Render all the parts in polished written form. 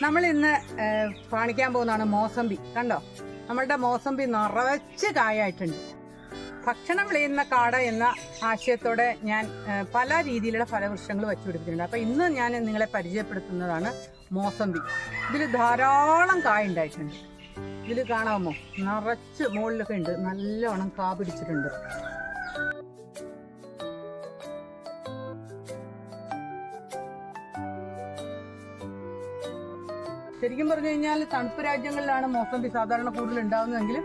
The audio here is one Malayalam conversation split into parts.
നമ്മൾ ഇന്ന് കാണിക്കാൻ പോകുന്നതാണ് മോസമ്പി. കണ്ടോ, നമ്മളുടെ മോസമ്പി നിറച്ച് കായായിട്ടുണ്ട്. ഭക്ഷണം വിളയുന്ന കാട എന്ന ആശയത്തോടെ ഞാൻ പല രീതിയിലുള്ള ഫലവൃക്ഷങ്ങൾ വെച്ചുപിടിപ്പിച്ചിട്ടുണ്ട്. അപ്പോൾ ഇന്ന് ഞാൻ നിങ്ങളെ പരിചയപ്പെടുത്തുന്നതാണ് മോസമ്പി. ഇതിൽ ധാരാളം കായ ഉണ്ടായിട്ടുണ്ട്. ഇതിൽ കാണാമോ, നിറച്ച് മുകളിലൊക്കെ ഉണ്ട്, നല്ലോണം കാ പിടിച്ചിട്ടുണ്ട്. ശരിക്കും പറഞ്ഞു കഴിഞ്ഞാൽ തണുപ്പ് രാജ്യങ്ങളിലാണ് മോസമ്പി സാധാരണ കൂടുതൽ ഉണ്ടാകുന്നതെങ്കിലും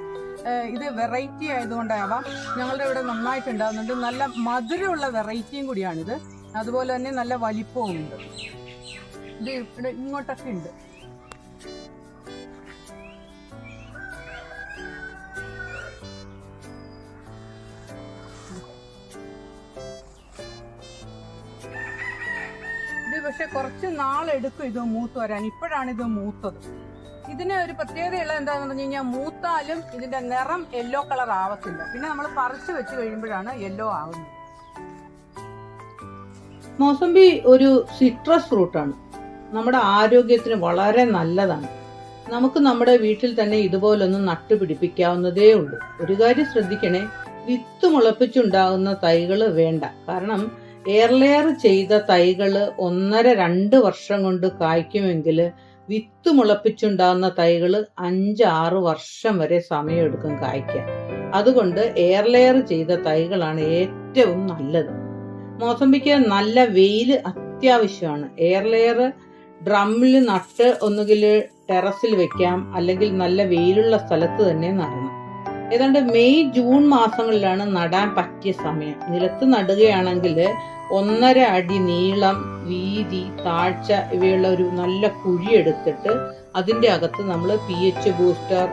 ഇത് വെറൈറ്റി ആയതുകൊണ്ടാവാം ഞങ്ങളുടെ ഇവിടെ നന്നായിട്ട് ഉണ്ടാകുന്നുണ്ട്. നല്ല മധുരമുള്ള വെറൈറ്റിയും കൂടിയാണിത്. അതുപോലെ തന്നെ നല്ല വലിപ്പവും ഉണ്ട്. ഇത് ഇവിടെ ഇങ്ങോട്ടൊക്കെ ഉണ്ട്. ഇത് പക്ഷെ കുറച്ച് നാളെടുക്കും ഇത് മൂത്ത് വരാൻ. ഇപ്പോഴാണ് ഇത് മൂത്തത്. ഇതിന് ഒരു പ്രത്യേകതയുള്ള എന്താണെന്ന് പറഞ്ഞു കഴിഞ്ഞാൽ, മൂത്താലും ഇതിന്റെ നിറം യെല്ലോ കളർ ആവത്തില്ല. പിന്നെ നമ്മൾ പറിച്ചു വെച്ച് കഴിയുമ്പോഴാണ് യെല്ലോ ആവുന്നത്. മോസമ്പി ഒരു സിട്രസ് ഫ്രൂട്ടാണ്. നമ്മുടെ ആരോഗ്യത്തിന് വളരെ നല്ലതാണ്. നമുക്ക് നമ്മുടെ വീട്ടിൽ തന്നെ ഇതുപോലൊന്നും നട്ടുപിടിപ്പിക്കാവുന്നതേ ഉള്ളൂ. ഒരു കാര്യം ശ്രദ്ധിക്കണേ, വിത്ത് മുളപ്പിച്ചുണ്ടാകുന്ന തൈകള് വേണ്ട. കാരണം എയർലെയർ ചെയ്ത തൈകള് 1.5-2 വർഷം കൊണ്ട് കായ്ക്കുമെങ്കിൽ വിത്ത് മുളപ്പിച്ചുണ്ടാകുന്ന തൈകള് 5-6 വർഷം വരെ സമയമെടുക്കും കായ്ക്കാൻ. അതുകൊണ്ട് എയർലെയർ ചെയ്ത തൈകളാണ് ഏറ്റവും നല്ലത്. മോസമ്പിക്ക് നല്ല വെയില് അത്യാവശ്യമാണ്. എയർലെയർ ഡ്രമ്മിൽ നട്ട് ഒന്നുകിൽ ടെറസിൽ വെക്കാം, അല്ലെങ്കിൽ നല്ല വെയിലുള്ള സ്ഥലത്ത് തന്നെ നടണം. ഏതാണ്ട് മെയ് ജൂൺ മാസങ്ങളിലാണ് നടാൻ പറ്റിയ സമയം. നിലത്ത് നടുകയാണെങ്കിൽ 1.5 അടി നീളം, വീതി, താഴ്ച ഇവയുള്ള ഒരു നല്ല കുഴി എടുത്തിട്ട് അതിന്റെ അകത്ത് നമ്മൾ PH ബൂസ്റ്റർ,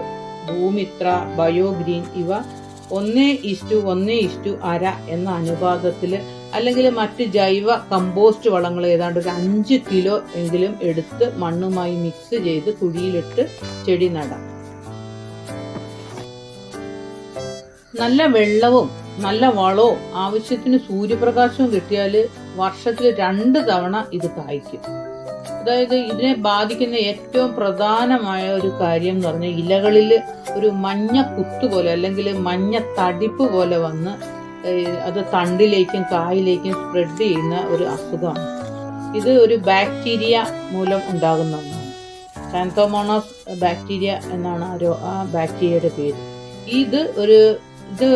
ഭൂമിത്ര, ബയോഗ്രീൻ ഇവ 1:1:1 എന്ന അനുപാതത്തില്, അല്ലെങ്കിൽ മറ്റ് ജൈവ കമ്പോസ്റ്റ് വളങ്ങൾ ഏതാണ്ട് ഒരു 5 കിലോ എങ്കിലും എടുത്ത് മണ്ണുമായി മിക്സ് ചെയ്ത് കുഴിയിലിട്ട് ചെടി നടാം. നല്ല വെള്ളവും നല്ല വളവും ആവശ്യത്തിന് സൂര്യപ്രകാശവും കിട്ടിയാല് വർഷത്തിൽ 2 തവണ ഇത് കായ്ക്കും. അതായത് ഇതിനെ ബാധിക്കുന്ന ഏറ്റവും പ്രധാനമായ ഒരു കാര്യം എന്ന് പറഞ്ഞാൽ, ഇലകളിൽ ഒരു മഞ്ഞ കുത്തുപോലെ അല്ലെങ്കിൽ മഞ്ഞ തടിപ്പ് പോലെ വന്ന് അത് തണ്ടിലേക്കും കായിലേക്കും സ്പ്രെഡ് ചെയ്യുന്ന ഒരു അസുഖമാണ്. ഇത് ഒരു ബാക്ടീരിയ മൂലം ഉണ്ടാകുന്ന ഒന്നാണ്. സാന്തോമോണാസ് ബാക്ടീരിയ എന്നാണ് ആ ബാക്ടീരിയയുടെ പേര്. ഇത്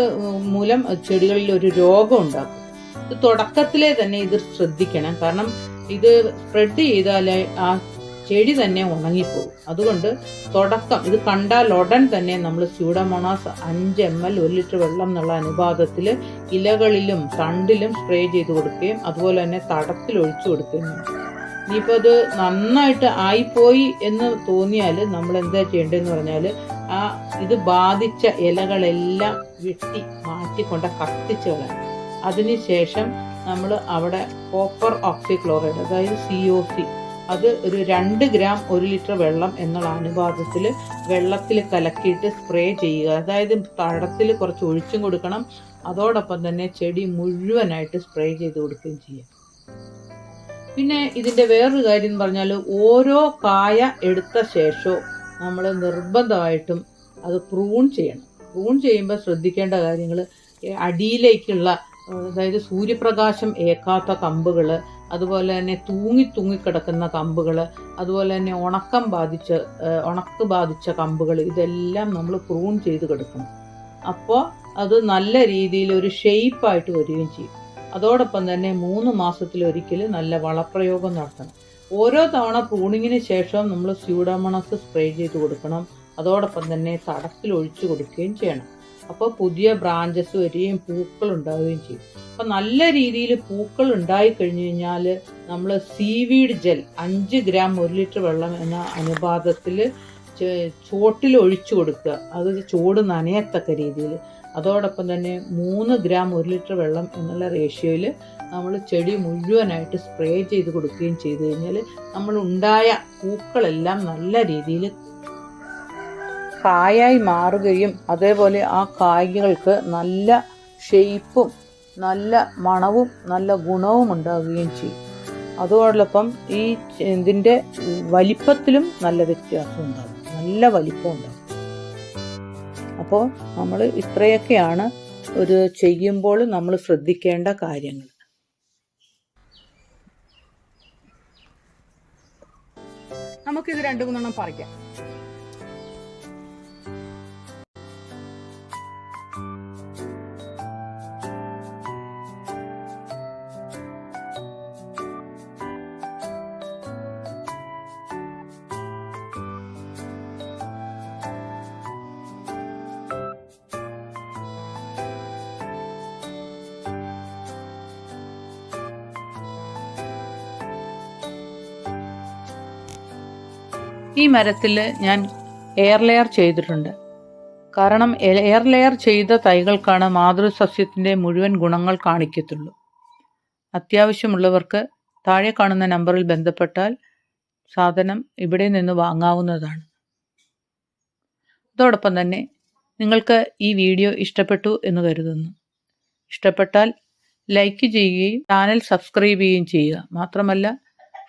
മൂലം ചെടികളിൽ ഒരു രോഗം ഉണ്ടാക്കും. ഇത് തുടക്കത്തിലെ തന്നെ ഇത് ശ്രദ്ധിക്കണം. കാരണം ഇത് സ്പ്രെഡ് ചെയ്താലേ ആ ചെടി തന്നെ ഉണങ്ങിപ്പോകും. അതുകൊണ്ട് ഇത് കണ്ടാൽ ഉടൻ തന്നെ നമ്മൾ സ്യൂഡോമോണാസ് 5 ml 1 ലിറ്റർ വെള്ളം എന്നുള്ള അനുപാതത്തിൽ ഇലകളിലും തണ്ടിലും സ്പ്രേ ചെയ്ത് കൊടുക്കുകയും അതുപോലെ തന്നെ തടത്തിൽ ഒഴിച്ചു കൊടുക്കുകയും വേണം. ഇനിയിപ്പോൾ അത് നന്നായിട്ട് ആയിപ്പോയി എന്ന് തോന്നിയാൽ നമ്മൾ എന്താ ചെയ്യേണ്ടതെന്ന് പറഞ്ഞാൽ, ഇത് ബാധിച്ച ഇലകളെല്ലാം വെട്ടി മാറ്റിക്കൊണ്ട് കത്തിച്ച് കളയണം. അതിനുശേഷം നമ്മൾ അവിടെ കോപ്പർ ഓക്സിക്ലോറൈഡ്, അതായത് COC, അത് ഒരു 2 ഗ്രാം 1 ലിറ്റർ വെള്ളം എന്നുള്ള അനുപാതത്തിൽ വെള്ളത്തിൽ കലക്കിയിട്ട് സ്പ്രേ ചെയ്യുക. അതായത് തടത്തിൽ കുറച്ച് ഒഴിച്ചും കൊടുക്കണം, അതോടൊപ്പം തന്നെ ചെടി മുഴുവനായിട്ട് സ്പ്രേ ചെയ്ത് കൊടുക്കുകയും ചെയ്യാം. പിന്നെ ഇതിന്റെ വേറൊരു കാര്യം എന്ന് പറഞ്ഞാൽ, ഓരോ കായ എടുത്ത ശേഷവും നമ്മൾ നിർബന്ധമായിട്ടും അത് പ്രൂൺ ചെയ്യണം. പ്രൂൺ ചെയ്യുമ്പോൾ ശ്രദ്ധിക്കേണ്ട കാര്യങ്ങൾ, അടിയിലേക്കുള്ള, അതായത് സൂര്യപ്രകാശം ഏക്കാത്ത കമ്പുകൾ, അതുപോലെ തന്നെ തൂങ്ങിക്കിടക്കുന്ന കമ്പുകൾ, അതുപോലെ തന്നെ ഉണക്ക് ബാധിച്ച കമ്പുകൾ, ഇതെല്ലാം നമ്മൾ പ്രൂൺ ചെയ്ത് കൊടുക്കണം. അപ്പോൾ അത് നല്ല രീതിയിൽ ഒരു ഷേപ്പായിട്ട് വരികയും ചെയ്യും. അതോടൊപ്പം തന്നെ 3 മാസത്തിലൊരിക്കൽ നല്ല വളപ്രയോഗം നടത്തണം. ഓരോ തവണ പ്രൂണിങ്ങിന് ശേഷം നമ്മൾ സ്യൂഡോമോണാസ് സ്പ്രേ ചെയ്ത് കൊടുക്കണം. അതോടൊപ്പം തന്നെ തടത്തിൽ ഒഴിച്ചു കൊടുക്കുകയും ചെയ്യണം. അപ്പോൾ പുതിയ ബ്രാഞ്ചസ് വരികയും പൂക്കൾ ഉണ്ടാവുകയും ചെയ്യും. അപ്പം നല്ല രീതിയിൽ പൂക്കൾ ഉണ്ടായി കഴിഞ്ഞു കഴിഞ്ഞാൽ നമ്മൾ സീവീഡ് ജെൽ 5 ഗ്രാം 1 ലിറ്റർ വെള്ളം എന്ന അനുപാതത്തിൽ ചോട്ടിൽ ഒഴിച്ചു കൊടുക്കുക. അത് ചോട് നനയത്തക്ക രീതിയിൽ. അതോടൊപ്പം തന്നെ 3 ഗ്രാം 1 ലിറ്റർ വെള്ളം എന്നുള്ള റേഷ്യോയിൽ നമ്മൾ ചെടി മുഴുവനായിട്ട് സ്പ്രേ ചെയ്ത് കൊടുക്കുകയും ചെയ്തു കഴിഞ്ഞാൽ നമ്മൾ ഉണ്ടായ പൂക്കളെല്ലാം നല്ല രീതിയിൽ കായായി മാറുകയും അതേപോലെ ആ കായ്കൾക്ക് നല്ല ഷേപ്പും നല്ല മണവും നല്ല ഗുണവും ഉണ്ടാവുകയും ചെയ്യും. അതോടൊപ്പം ഈ ഇതിൻ്റെ വലിപ്പത്തിലും നല്ല വ്യത്യാസം ഉണ്ടാകും, നല്ല വലിപ്പം ഉണ്ടാകും. അപ്പോൾ നമ്മൾ ഇത്രയൊക്കെയാണ് ഒരു ചെയ്യുമ്പോൾ നമ്മൾ ശ്രദ്ധിക്കേണ്ട കാര്യങ്ങൾ. നമുക്കിത് 2-3 പറിക്കാം. ഈ മരത്തിൽ ഞാൻ എയർ ലെയർ ചെയ്തിട്ടുണ്ട്. കാരണം എയർ ലെയർ ചെയ്ത തൈകൾക്കാണ് മാതൃസസ്യത്തിൻ്റെ മുഴുവൻ ഗുണങ്ങൾ കാണിക്കത്തുള്ളൂ. അത്യാവശ്യമുള്ളവർക്ക് താഴെ കാണുന്ന നമ്പറിൽ ബന്ധപ്പെട്ടാൽ സാധനം ഇവിടെ നിന്ന് വാങ്ങാവുന്നതാണ്. അതോടൊപ്പം തന്നെ നിങ്ങൾക്ക് ഈ വീഡിയോ ഇഷ്ടപ്പെട്ടു എന്ന് കരുതുന്നു. ഇഷ്ടപ്പെട്ടാൽ ലൈക്ക് ചെയ്യുകയും ചാനൽ സബ്സ്ക്രൈബ് ചെയ്യുകയും ചെയ്യുക. മാത്രമല്ല,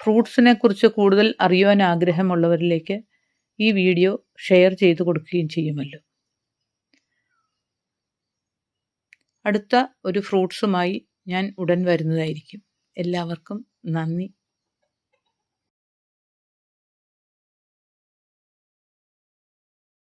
ഫ്രൂട്ട്സിനെ കുറിച്ച് കൂടുതൽ അറിയുവാൻ ആഗ്രഹമുള്ളവരിലേക്ക് ഈ വീഡിയോ ഷെയർ ചെയ്ത് കൊടുക്കുകയും ചെയ്യുമല്ലോ. അടുത്ത ഒരു ഫ്രൂട്ട്സുമായി ഞാൻ ഉടൻ വരുന്നതായിരിക്കും. എല്ലാവർക്കും നന്ദി.